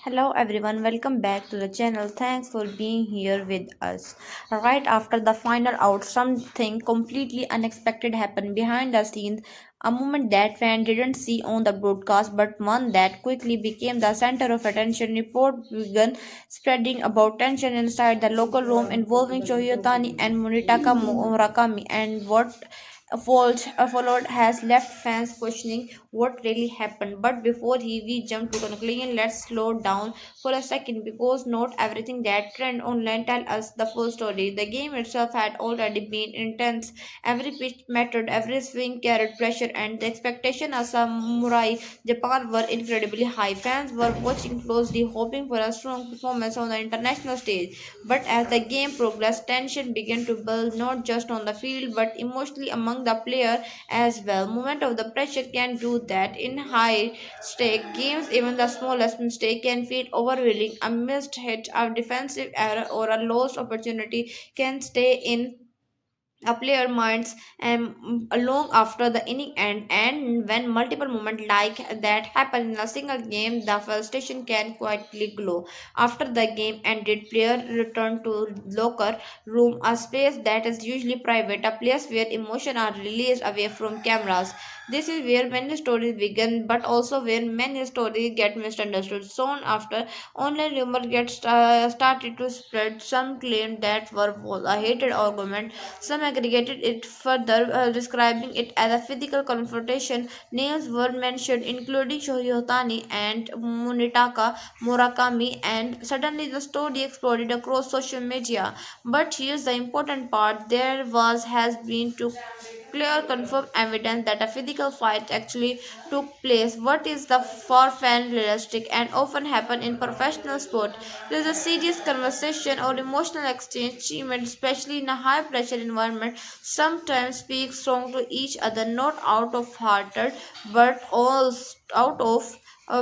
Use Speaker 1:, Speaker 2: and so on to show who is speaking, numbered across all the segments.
Speaker 1: Hello everyone, welcome back to the channel. Thanks for being here with us. Right after the final out, something completely unexpected happened behind the scenes. A moment that fans didn't see on the broadcast, but one that quickly became the center of attention. Report began spreading about tension inside the local room involving Shohei and Munitaka Murakami, and what followed has left fans questioning what really happened. But before we jump to conclusion, let's slow down for a second because not everything that trend online tell us the full story. The game itself had already been intense. Every pitch mattered, every swing carried pressure, and the expectation of Samurai Japan were incredibly high. Fans were watching closely, hoping for a strong performance on the international stage. But as the game progressed, tension began to build not just on the field but emotionally among the player as well. Moment of the pressure can do that in high stake games. Even the smallest mistake can feel overwhelming. A missed hit, a defensive error, or a lost opportunity can stay in a player minds long after the inning end, and when multiple moments like that happen in a single game, the frustration can quietly glow. After the game ended, player return to locker room, a space that is usually private, a place where emotions are released away from cameras. This is where many stories begin, but also where many stories get misunderstood. Soon after, online rumor gets started to spread. Some claimed that was a hated argument, some aggregated it further, describing it as a physical confrontation. Names were mentioned, including Shohei and Munitaka Murakami, and suddenly the story exploded across social media. But here's the important part: there was has been to clear confirmed evidence that a physical fight actually took place. What is the for fan realistic and often happen in professional sport? There is a serious conversation or emotional exchange, teammates, especially in a high pressure environment, sometimes speak strong to each other, not out of hearted, but also out of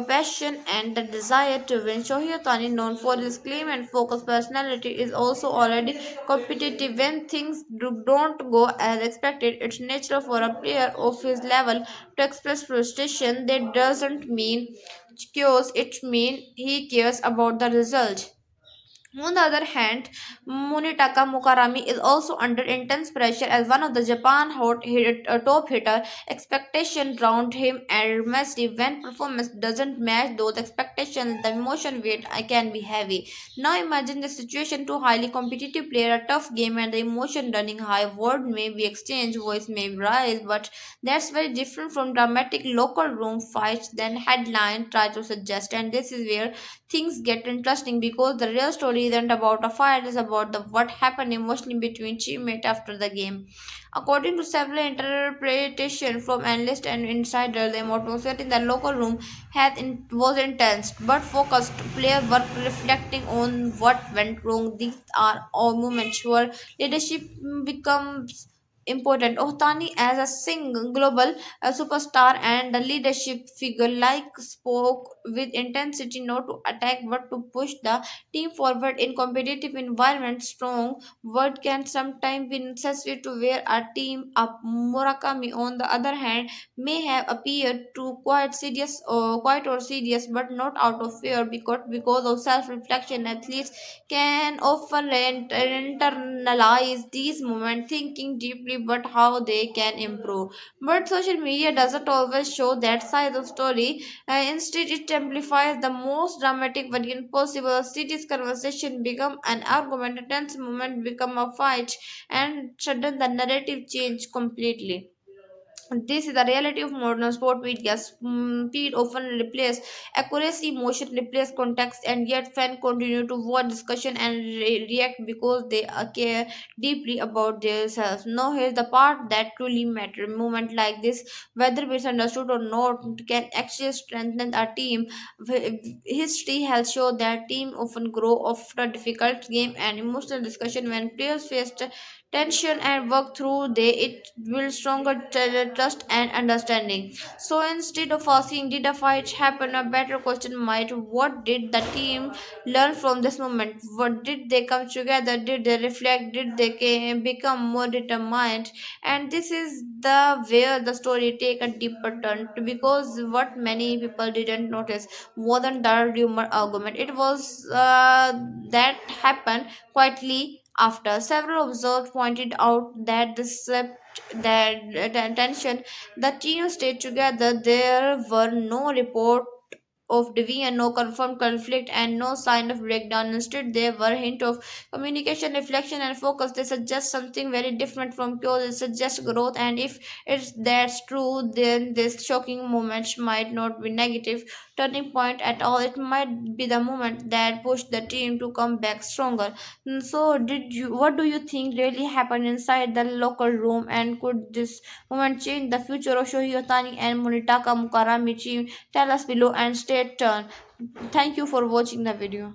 Speaker 1: passion and the desire to win. Shohei Ohtani, known for his clean and focused personality, is also already competitive. When things don't go as expected, it's natural for a player of his level to express frustration. That doesn't mean chaos, it means he cares about the result. On the other hand, Munitaka Mukarami is also under intense pressure as one of the Japan top hitter. Expectation around him are massive. When performance doesn't match those expectations, the emotion weight can be heavy. Now imagine the situation: two highly competitive player, a tough game, and the emotion running high. Word may be exchanged, voice may rise, but that's very different from dramatic local room fights than headline try to suggest. And this is where things get interesting because the real story isn't about a fight, it's about the what happened emotionally between teammates after the game. According to several interpretations from analysts and insiders, the atmosphere in the local room was intense but focused. Players were reflecting on what went wrong. These are all moments where leadership becomes important. Ohtani, as a single global superstar and a leadership figure, like spoke with intensity, not to attack but to push the team forward in competitive environments. Strong word can sometimes be necessary to wear a team up. Murakami, on the other hand, may have appeared to quite or serious, but not out of fear, because of self-reflection. Athletes can often internalize these moments, thinking deeply but how they can improve. But social media doesn't always show that side of story. Instead, it amplifies the most dramatic variant possible. A serious conversation become an argument, a tense moment become a fight, and sudden the narrative change completely. This is the reality of modern sport media. Speed often replaces accuracy, emotion replaces context, and yet fans continue to watch discussion and react because they care deeply about themselves. Now, here's the part that truly matters. Moment like this, whether misunderstood or not, can actually strengthen a team. History has shown that teams often grow after difficult game and emotional discussion. When players face tension and work through they it builds stronger trust and understanding. So instead of asking did a fight happen, a better question might what did the team learn from this moment? What did they come together? Did they reflect? Did they become more determined? And this is the where the story take a deeper turn because what many people didn't notice wasn't the rumor argument. It was that happened quietly after. Several observers pointed out that the tension the team stayed together. There were no report of division, no confirmed conflict, and no sign of breakdown. Instead, there were hints of communication, reflection, and focus. They suggest something very different from chaos. It suggests growth, and if it's that's true, then this shocking moment might not be negative turning point at all. It might be the moment that pushed the team to come back stronger. So, did you? What do you think really happened inside the locker room, and could this moment change the future of Shohei Ohtani and Munitaka Mukarami team? Tell us below and stay tuned. Thank you for watching the video.